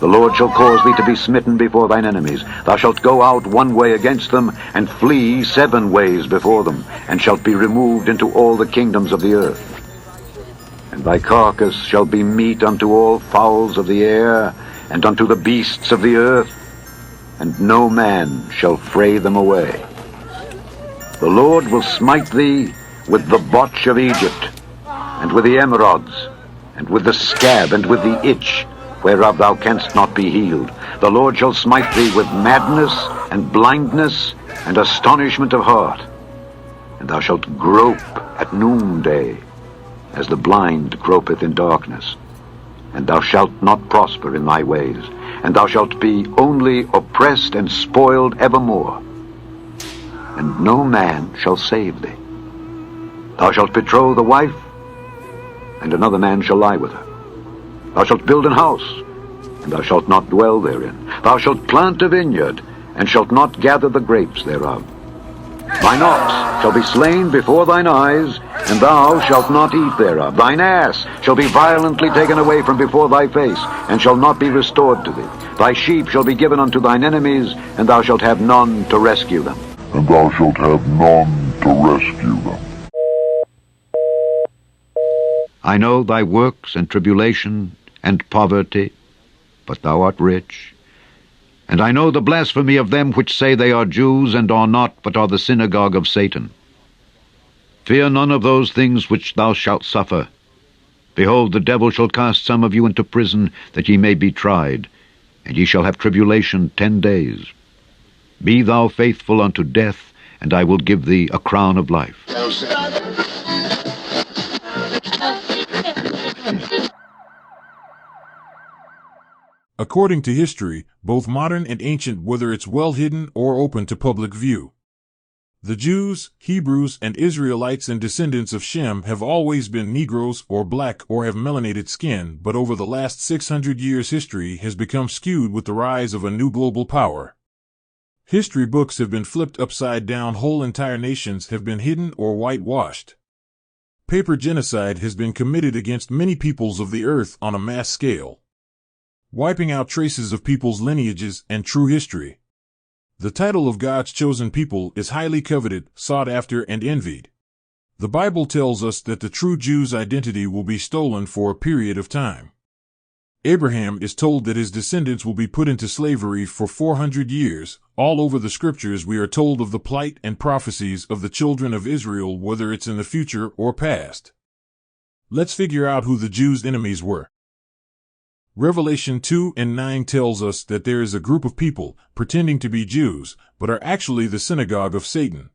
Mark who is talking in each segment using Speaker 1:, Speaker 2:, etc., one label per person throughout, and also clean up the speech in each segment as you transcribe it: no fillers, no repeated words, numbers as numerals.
Speaker 1: The Lord shall cause thee to be smitten before thine enemies. Thou shalt go out one way against them, and flee 7 ways before them, and shalt be removed into all the kingdoms of the earth. And thy carcass shall be meat unto all fowls of the air, and unto the beasts of the earth, and no man shall fray them away. The Lord will smite thee with the botch of Egypt, and with the emerods, and with the scab, and with the itch, whereof thou canst not be healed. The Lord shall smite thee with madness, and blindness, and astonishment of heart. And thou shalt grope at noonday, as the blind gropeth in darkness. And thou shalt not prosper in thy ways, and thou shalt be only oppressed and spoiled evermore. And no man shall save thee. Thou shalt betroth a wife, and another man shall lie with her. Thou shalt build an house, and thou shalt not dwell therein. Thou shalt plant a vineyard, and shalt not gather the grapes thereof. Thine ox shall be slain before thine eyes, and thou shalt not eat thereof. Thine ass shall be violently taken away from before thy face, and shall not be restored to thee. Thy sheep shall be given unto thine enemies, and thou shalt have none to rescue them.
Speaker 2: And thou shalt have none to rescue them.
Speaker 1: I know thy works and tribulation and poverty, but thou art rich. And I know the blasphemy of them which say they are Jews, and are not, but are the synagogue of Satan. Fear none of those things which thou shalt suffer. Behold, the devil shall cast some of you into prison, that ye may be tried, and ye shall have tribulation 10 days. Be thou faithful unto death, and I will give thee a crown of life.
Speaker 3: According to history, both modern and ancient, whether it's well hidden or open to public view, the Jews, Hebrews, and Israelites and descendants of Shem have always been Negroes or black or have melanated skin, but over the last 600 years history has become skewed with the rise of a new global power. History books have been flipped upside down, whole entire nations have been hidden or whitewashed. Paper genocide has been committed against many peoples of the earth on a mass scale, wiping out traces of people's lineages and true history. The title of God's chosen people is highly coveted, sought after, and envied. The Bible tells us that the true Jew's identity will be stolen for a period of time. Abraham is told that his descendants will be put into slavery for 400 years. All over the scriptures we are told of the plight and prophecies of the children of Israel, whether it's in the future or past. Let's figure out who the Jews' enemies were. Revelation 2:9 tells us that there is a group of people pretending to be Jews, but are actually the synagogue of Satan.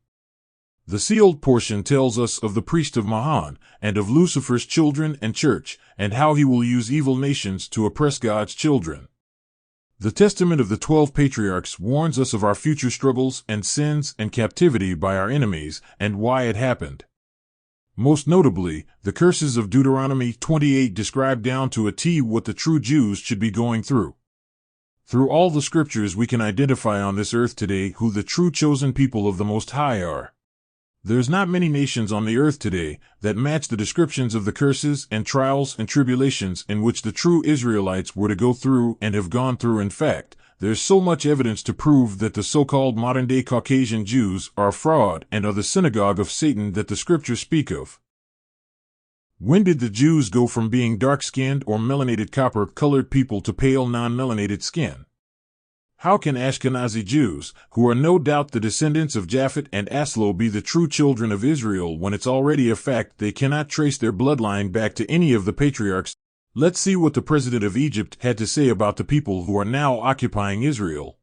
Speaker 3: The sealed portion tells us of the priest of Mahaan, and of Lucifer's children and church, and how he will use evil nations to oppress God's children. The Testament of the 12 Patriarchs warns us of our future struggles and sins and captivity by our enemies, and why it happened. Most notably, the curses of Deuteronomy 28 describe down to a T what the true Jews should be going through. Through all the scriptures we can identify on this earth today who the true chosen people of the Most High are. There's not many nations on the earth today that match the descriptions of the curses and trials and tribulations in which the true Israelites were to go through and have gone through. In fact, there's so much evidence to prove that the so-called modern-day Caucasian Jews are a fraud and are the synagogue of Satan that the scriptures speak of. When did the Jews go from being dark-skinned or melanated copper-colored people to pale non-melanated skin? How can Ashkenazi Jews, who are no doubt the descendants of Japhet and Aslo, be the true children of Israel when it's already a fact they cannot trace their bloodline back to any of the patriarchs? Let's see what the president of Egypt had to say about the people who are now occupying Israel.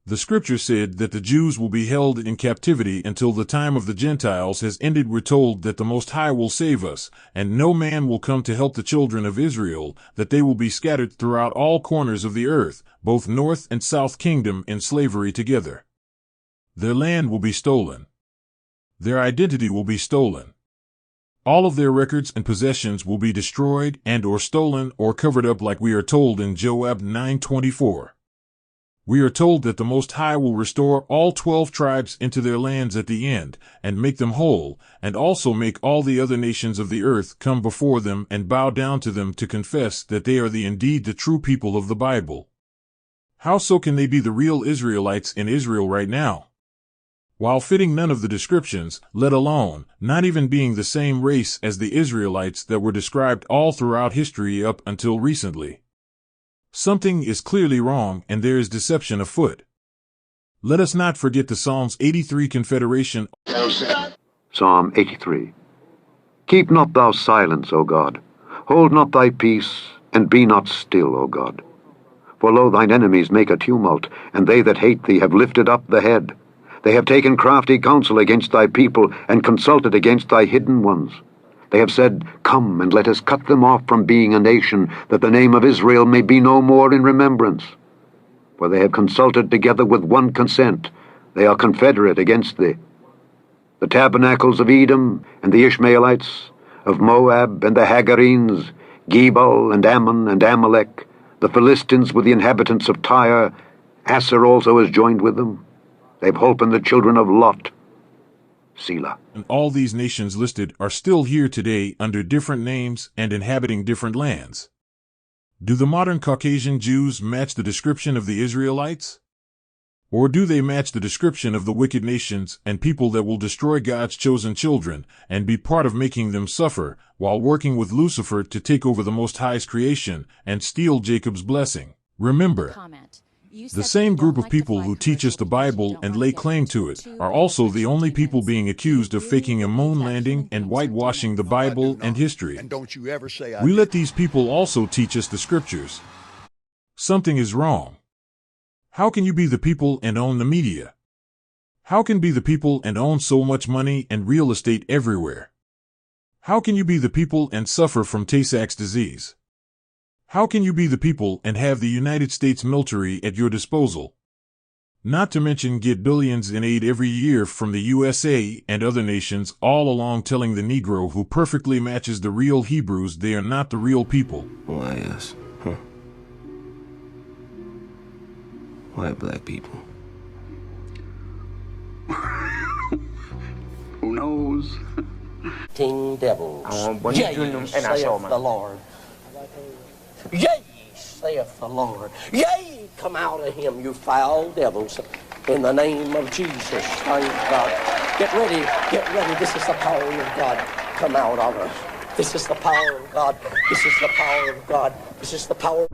Speaker 3: The scripture said that the Jews will be held in captivity until the time of the Gentiles has ended. We're told that the Most High will save us, and no man will come to help the children of Israel, that they will be scattered throughout all corners of the earth, both north and south kingdom in slavery together. Their land will be stolen. Their identity will be stolen. All of their records and possessions will be destroyed and or stolen or covered up, like we are told in Joab 9:24. We are told that the Most High will restore all 12 tribes into their lands at the end, and make them whole, and also make all the other nations of the earth come before them and bow down to them to confess that they are indeed the true people of the Bible. How so can they be the real Israelites in Israel right now? While fitting none of the descriptions, let alone not even being the same race as the Israelites that were described all throughout history up until recently. Something is clearly wrong, and there is deception afoot. Let us not forget the Psalms 83 confederation.
Speaker 1: Psalm 83. Keep not thou silence, O God. Hold not thy peace, and be not still, O God. For lo, thine enemies make a tumult, and they that hate thee have lifted up the head. They have taken crafty counsel against thy people, and consulted against thy hidden ones. They have said, Come, and let us cut them off from being a nation, that the name of Israel may be no more in remembrance. For they have consulted together with one consent. They are confederate against thee. The tabernacles of Edom and the Ishmaelites, of Moab and the Hagarenes, Gebal and Ammon and Amalek, the Philistines with the inhabitants of Tyre, Asser also is joined with them. They've holpen the children of Lot. Selah.
Speaker 3: And all these nations listed are still here today under different names and inhabiting different lands. Do the modern Caucasian Jews match the description of the Israelites? Or do they match the description of the wicked nations and people that will destroy God's chosen children and be part of making them suffer, while working with Lucifer to take over the Most High's creation and steal Jacob's blessing? Remember, the same group of people who teach us the Bible and lay claim to it are also the only people being accused of faking a moon landing and whitewashing the Bible and history. We let these people also teach us the scriptures. Something is wrong. How can you be the people and own the media? How can you be the people and own so much money and real estate everywhere? How can you be the people and suffer from Tay-Sachs disease? How can you be the people and have the United States military at your disposal? Not to mention get billions in aid every year from the USA and other nations, all along telling the Negro who perfectly matches the real Hebrews they are not the real people.
Speaker 4: Why us? Huh? Why black people?
Speaker 5: Who knows?
Speaker 6: King devils.
Speaker 4: Yea,
Speaker 6: saith the Lord. Yea, saith the Lord. Yea, come out of him, you foul devils. In the name of Jesus. Thank God. Get ready. This is the power of God. Come out of us. This is the power of God. This is the power of God. This is the power.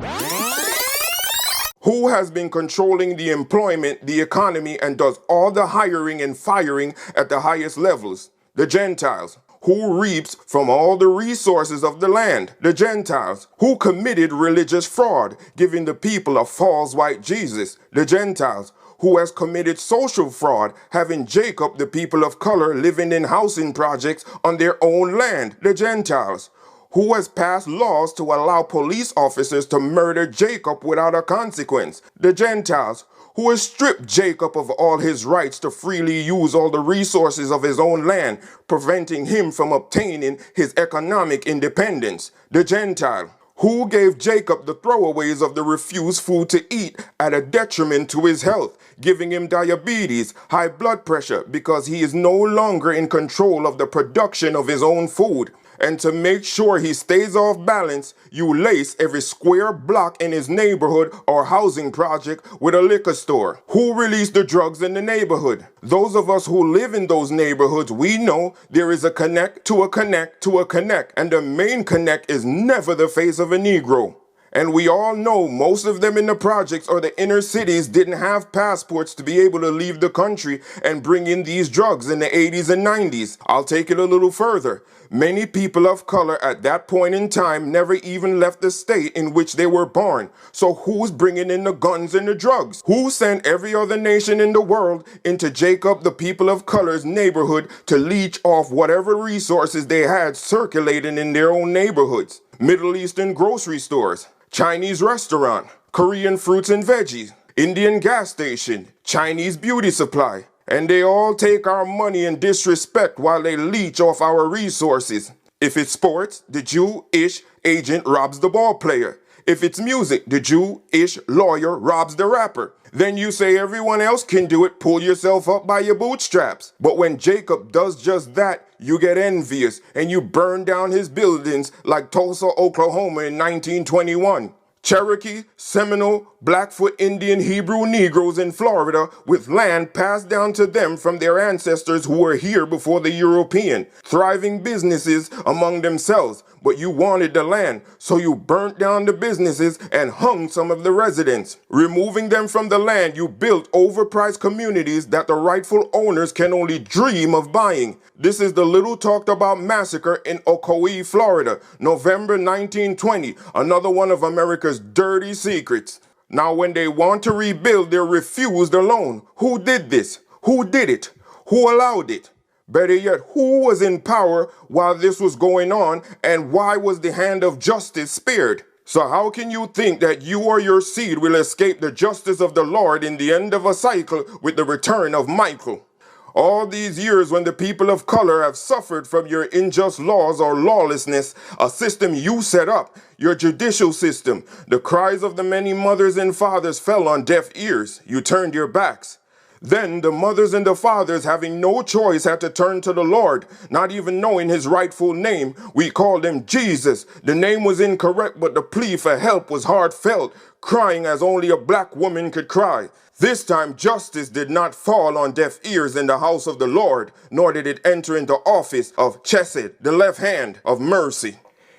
Speaker 7: Who has been controlling the employment, the economy, and does all the hiring and firing at the highest levels? The Gentiles. Who reaps from all the resources of the land? The Gentiles. Who committed religious fraud, giving the people a false white Jesus? The Gentiles. Who has committed social fraud, having Jacob, the people of color, living in housing projects on their own land? The Gentiles. Who has passed laws to allow police officers to murder Jacob without a consequence? The Gentiles. Who has stripped Jacob of all his rights to freely use all the resources of his own land, preventing him from obtaining his economic independence? The Gentile. Who gave Jacob the throwaways of the refused food to eat at a detriment to his health, giving him diabetes, high blood pressure, because he is no longer in control of the production of his own food? And to make sure he stays off balance, you lace every square block in his neighborhood or housing project with a liquor store. Who released the drugs in the neighborhood? Those of us who live in those neighborhoods, we know there is a connect to a connect to a connect, and the main connect is never the face of a Negro. And we all know most of them in the projects or the inner cities didn't have passports to be able to leave the country and bring in these drugs in the 80s and 90s. I'll take it a little further. Many people of color at that point in time never even left the state in which they were born. So who's bringing in the guns and the drugs? Who sent every other nation in the world into Jacob, the people of color's neighborhood, to leech off whatever resources they had circulating in their own neighborhoods? Middle Eastern grocery stores, Chinese restaurant, Korean fruits and veggies, Indian gas station, Chinese beauty supply. And they all take our money and disrespect while they leech off our resources. If it's sports, the Jewish agent robs the ball player. If it's music, the Jewish lawyer robs the rapper. Then you say everyone else can do it, pull yourself up by your bootstraps. But when Jacob does just that, you get envious and you burn down his buildings like Tulsa, Oklahoma in 1921. Cherokee, Seminole, Blackfoot Indian, Hebrew Negroes in Florida with land passed down to them from their ancestors who were here before the European, thriving businesses among themselves. But you wanted the land, so you burnt down the businesses and hung some of the residents. Removing them from the land, you built overpriced communities that the rightful owners can only dream of buying. This is the little talked about massacre in Ocoee, Florida, November 1920, another one of America's dirty secrets. Now when they want to rebuild, they're refused a loan. Who did this? Who did it? Who allowed it? Better yet, who was in power while this was going on, and why was the hand of justice spared? So how can you think that you or your seed will escape the justice of the Lord in the end of a cycle with the return of Michael? All these years when the people of color have suffered from your unjust laws or lawlessness, a system you set up, your judicial system, the cries of the many mothers and fathers fell on deaf ears. You turned your backs. Then the mothers and the fathers, having no choice, had to turn to the Lord, not even knowing his rightful name. We called him Jesus. The name was incorrect, but the plea for help was heartfelt, crying as only a black woman could cry. This time justice did not fall on deaf ears in the house of the Lord, nor did it enter into office of Chesed, the left hand of mercy.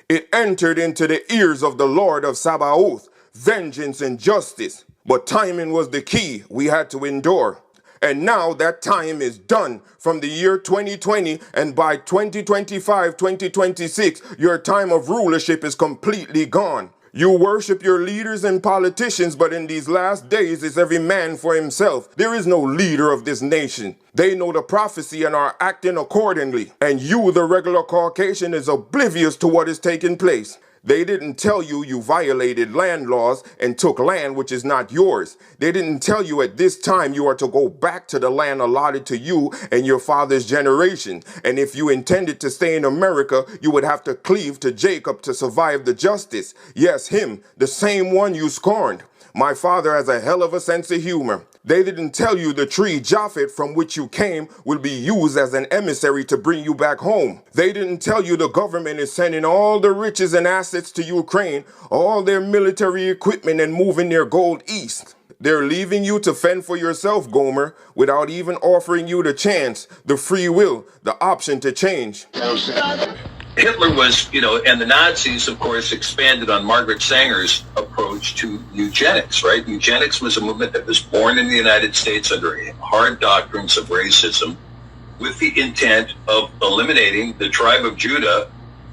Speaker 7: It entered into the ears of the Lord of Sabaoth, vengeance and justice. But timing was the key we had to endure. And now that time is done from the year 2020, and by 2025, 2026, your time of rulership is completely gone. You worship your leaders and politicians, but in these last days it's every man for himself. There is no leader of this nation. They know the prophecy and are acting accordingly. And you, the regular Caucasian, is oblivious to what is taking place. They didn't tell you you violated land laws and took land which is not yours. They didn't tell you at this time you are to go back to the land allotted to you and your father's generation. And if you intended to stay in America, you would have to cleave to Jacob to survive the justice. Yes, him, the same one you scorned. My father has a hell of a sense of humor. They didn't tell you the tree Japhet from which you came will be used as an emissary to bring you back home. They didn't tell you the government is sending all the riches and assets to Ukraine, all their military equipment, and moving their gold east. They're leaving you to fend for yourself, Gomer, without even offering you the chance, the free will, the option to change.
Speaker 5: Hitler was, and the Nazis, of course, expanded on Margaret Sanger's approach to eugenics, right? Eugenics was a movement that was born in the United States under hard doctrines of racism with the intent of eliminating the tribe of Judah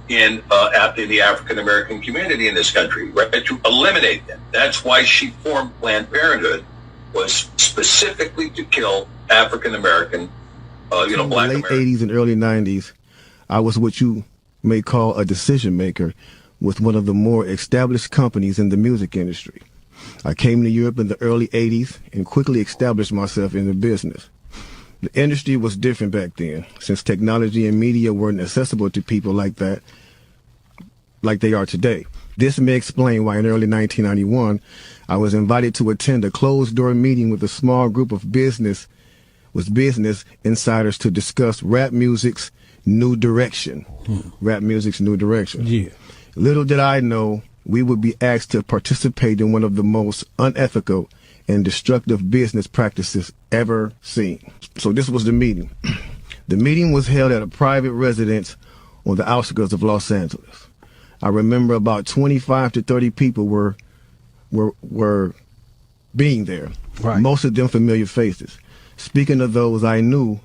Speaker 5: in the African-American community in this country, right? To eliminate them. That's why she formed Planned Parenthood, was specifically to kill African-American, black
Speaker 8: Americans. In the late 80s and early 90s, I was what you may call a decision maker with one of the more established companies in the music industry. I came to Europe in the early 80s and quickly established myself in the business. The industry was different back then, since technology and media weren't accessible to people like they are today. This may explain why in early 1991, I was invited to attend a closed-door meeting with a small group of business insiders to discuss rap music's new direction. Rap music's new direction. Yeah. Little did I know we would be asked to participate in one of the most unethical and destructive business practices ever seen. So this was the meeting. The meeting was held at a private residence on the outskirts of Los Angeles. I remember about 25 to 30 people were being there. Right. Most of them familiar faces. Speaking of those I knew,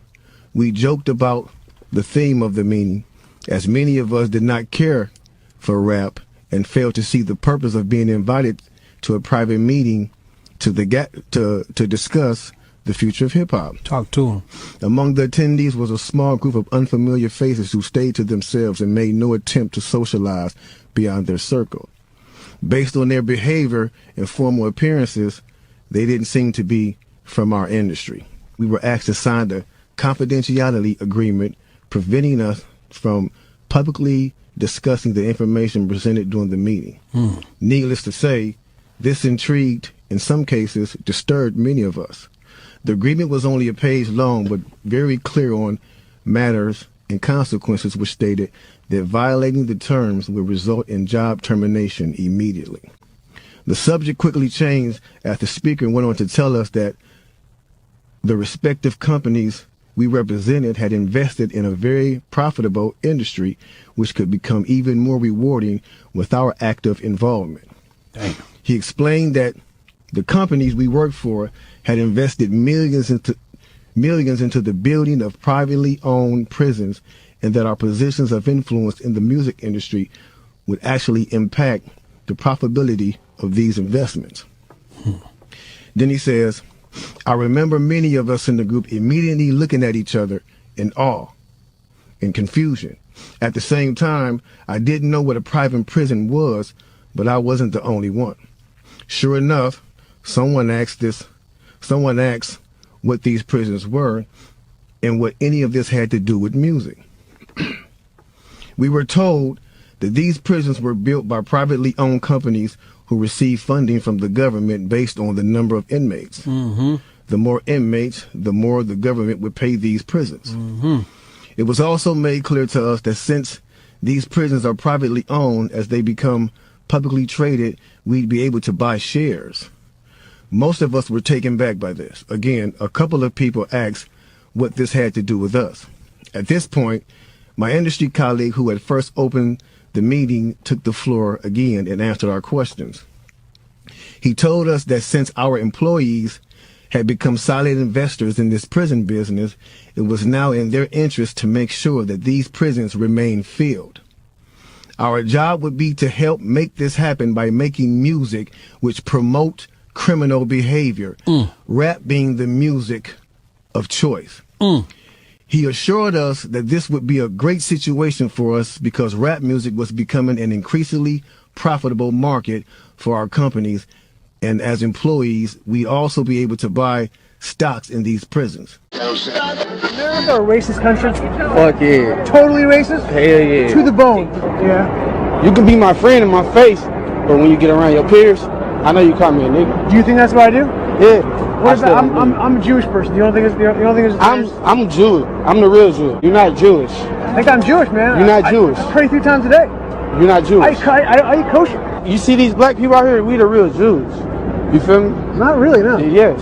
Speaker 8: we joked about the theme of the meeting, as many of us did not care for rap and failed to see the purpose of being invited to a private meeting to discuss the future of hip-hop. Talk to them. Among the attendees was a small group of unfamiliar faces who stayed to themselves and made no attempt to socialize beyond their circle. Based on their behavior and formal appearances, they didn't seem to be from our industry. We were asked to sign a confidentiality agreement preventing us from publicly discussing the information presented during the meeting. Needless to say, this intrigued, in some cases, disturbed many of us. The agreement was only a page long, but very clear on matters and consequences, which stated that violating the terms would result in job termination immediately. The subject quickly changed as the speaker went on to tell us that the respective companies we represented had invested in a very profitable industry, which could become even more rewarding with our active involvement.
Speaker 9: Damn.
Speaker 8: He explained that the companies we worked for had invested millions into the building of privately owned prisons, and that our positions of influence in the music industry would actually impact the profitability of these investments. Then he says, I remember many of us in the group immediately looking at each other in awe and confusion. At the same time, I didn't know what a private prison was, but I wasn't the only one. Sure enough, someone asked what these prisons were and what any of this had to do with music. We were told that these prisons were built by privately owned companies who receive funding from the government based on the number of inmates. The more inmates, the more the government would pay these prisons. It was also made clear to us that since these prisons are privately owned, as they become publicly traded, we'd be able to buy shares. Most of us were taken back by this. Again, a couple of people asked what this had to do with us. At this point, my industry colleague who had first opened the meeting took the floor again and answered our questions. He told us that since our employees had become solid investors in this prison business, it was now in their interest to make sure that these prisons remain filled. Our job would be to help make this happen by making music which promote criminal behavior, rap being the music of choice. He assured us that this would be a great situation for us because rap music was becoming an increasingly profitable market for our companies, and as employees, we also be able to buy stocks in these prisons.
Speaker 10: America a racist country?
Speaker 11: Fuck yeah.
Speaker 10: Totally racist?
Speaker 11: Hell yeah.
Speaker 10: To the bone. Yeah.
Speaker 11: You can be my friend in my face, but when you get around your peers, I know you call me a nigga.
Speaker 10: Do you think that's what I do?
Speaker 11: Yeah.
Speaker 10: What about, I'm a Jewish person. You don't think it's
Speaker 11: I'm Jewish. I'm the real Jew. You're not Jewish.
Speaker 10: I think I'm Jewish, man.
Speaker 11: You're not Jewish.
Speaker 10: I pray 3 times a day.
Speaker 11: You're not Jewish.
Speaker 10: I eat kosher.
Speaker 11: You see these black people out here, we the real Jews. You feel me?
Speaker 10: Not really, no.
Speaker 11: Yes.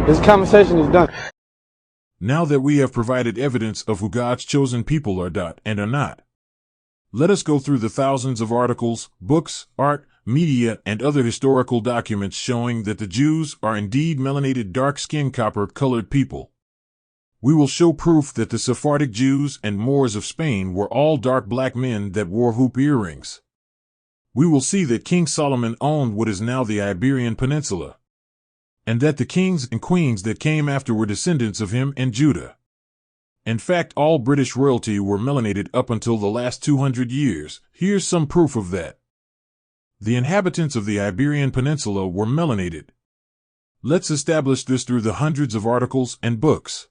Speaker 11: This conversation is done.
Speaker 3: Now that we have provided evidence of who God's chosen people are and are not, let us go through the thousands of articles, books, art, media, and other historical documents showing that the Jews are indeed melanated dark-skinned copper-colored people. We will show proof that the Sephardic Jews and Moors of Spain were all dark black men that wore hoop earrings. We will see that King Solomon owned what is now the Iberian Peninsula, and that the kings and queens that came after were descendants of him and Judah. In fact, all British royalty were melanated up until the last 200 years. Here's some proof of that. The inhabitants of the Iberian Peninsula were melanated. Let's establish this through the hundreds of articles and books.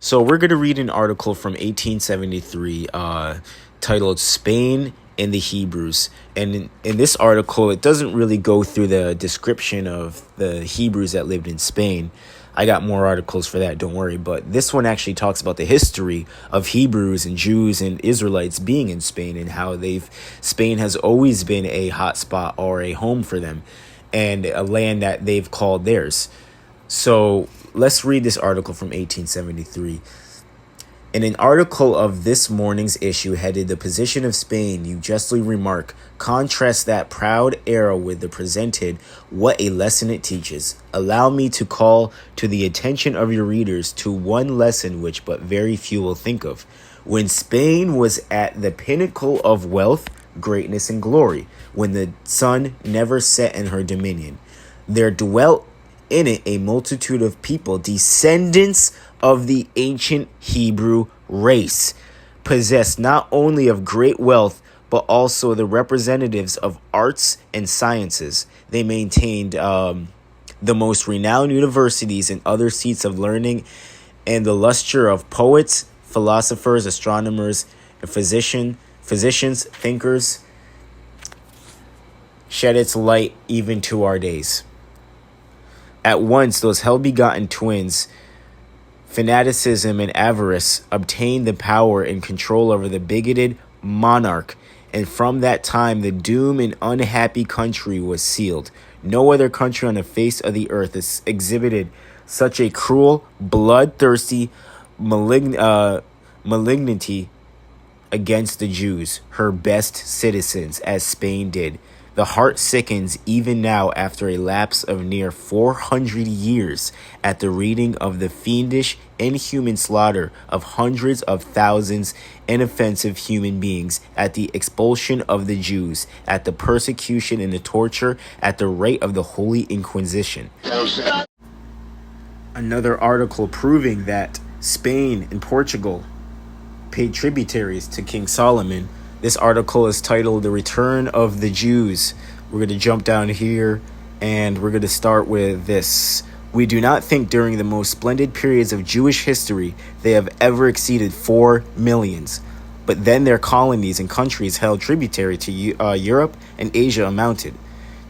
Speaker 12: So we're going to read an article from 1873 titled Spain and the Hebrews. And in this article, it doesn't really go through the description of the Hebrews that lived in Spain. I got more articles for that, don't worry. But this one actually talks about the history of Hebrews and Jews and Israelites being in Spain and how Spain has always been a hot spot or a home for them and a land that they've called theirs. So let's read this article from 1873. In an article of this morning's issue headed "The Position of Spain," you justly remark, contrast that proud era with the presented, what a lesson it teaches. Allow me to call to the attention of your readers to one lesson which but very few will think of. When Spain was at the pinnacle of wealth, greatness, and glory, when the sun never set in her dominion, there dwelt in it a multitude of people, descendants of the ancient Hebrew race, possessed not only of great wealth, but also the representatives of arts and sciences. They maintained the most renowned universities and other seats of learning, and the lustre of poets, philosophers, astronomers, and physicians, thinkers, shed its light even to our days. At once, those hell-begotten twins, fanaticism and avarice, obtained the power and control over the bigoted monarch, and from that time the doom and unhappy country was sealed. No other country on the face of the earth has exhibited such a cruel, bloodthirsty malignity against the Jews, her best citizens, as Spain did. The heart sickens even now after a lapse of near 400 years at the reading of the fiendish, inhuman slaughter of hundreds of thousands inoffensive human beings, at the expulsion of the Jews, at the persecution and the torture, at the rate of the Holy Inquisition. Another article proving that Spain and Portugal paid tributaries to King Solomon. This article is titled The Return of the Jews. We're going to jump down here and we're going to start with this. We do not think during the most splendid periods of Jewish history they have ever exceeded 4 millions. But then their colonies and countries held tributary to Europe and Asia amounted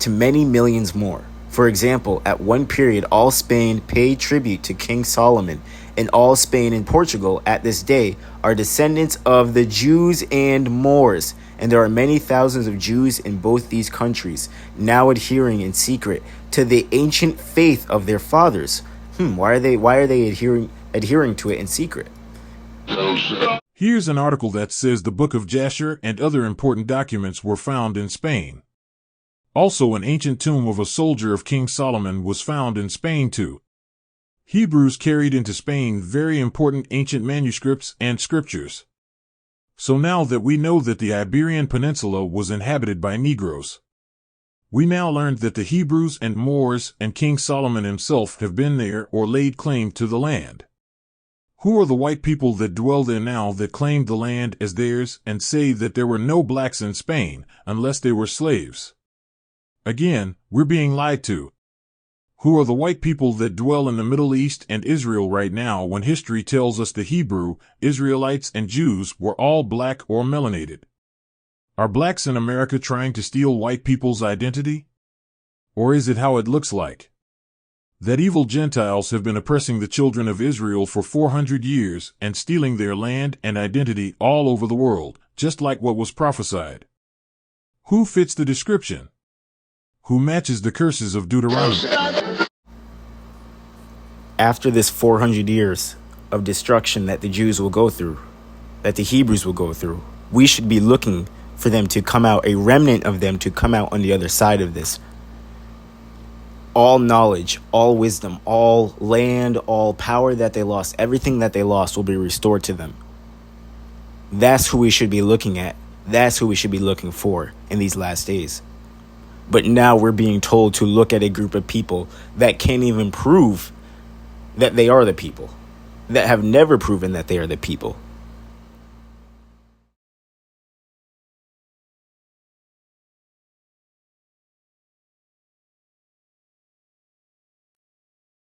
Speaker 12: to many millions more. For example, at one period, all Spain paid tribute to King Solomon, and all Spain and Portugal at this day are descendants of the Jews and Moors, and there are many thousands of Jews in both these countries, now adhering in secret to the ancient faith of their fathers. Why are they adhering to it in secret?
Speaker 3: Here's an article that says the Book of Jasher and other important documents were found in Spain. Also, an ancient tomb of a soldier of King Solomon was found in Spain too. Hebrews carried into Spain very important ancient manuscripts and scriptures. So now that we know that the Iberian Peninsula was inhabited by Negroes, we now learned that the Hebrews and Moors and King Solomon himself have been there or laid claim to the land. Who are the white people that dwell there now that claimed the land as theirs and say that there were no blacks in Spain unless they were slaves? Again, we're being lied to. Who are the white people that dwell in the Middle East and Israel right now when history tells us the Hebrew, Israelites, and Jews were all black or melanated? Are blacks in America trying to steal white people's identity? Or is it how it looks like? That evil Gentiles have been oppressing the children of Israel for 400 years and stealing their land and identity all over the world, just like what was prophesied. Who fits the description? Who matches the curses of Deuteronomy?
Speaker 12: After this 400 years of destruction that the Jews will go through, that the Hebrews will go through, we should be looking for them to come out, a remnant of them to come out on the other side of this. All knowledge, all wisdom, all land, all power that they lost, everything that they lost will be restored to them. That's who we should be looking at. That's who we should be looking for in these last days. But now we're being told to look at a group of people that can't even prove that they are the people, that have never proven that they are the people.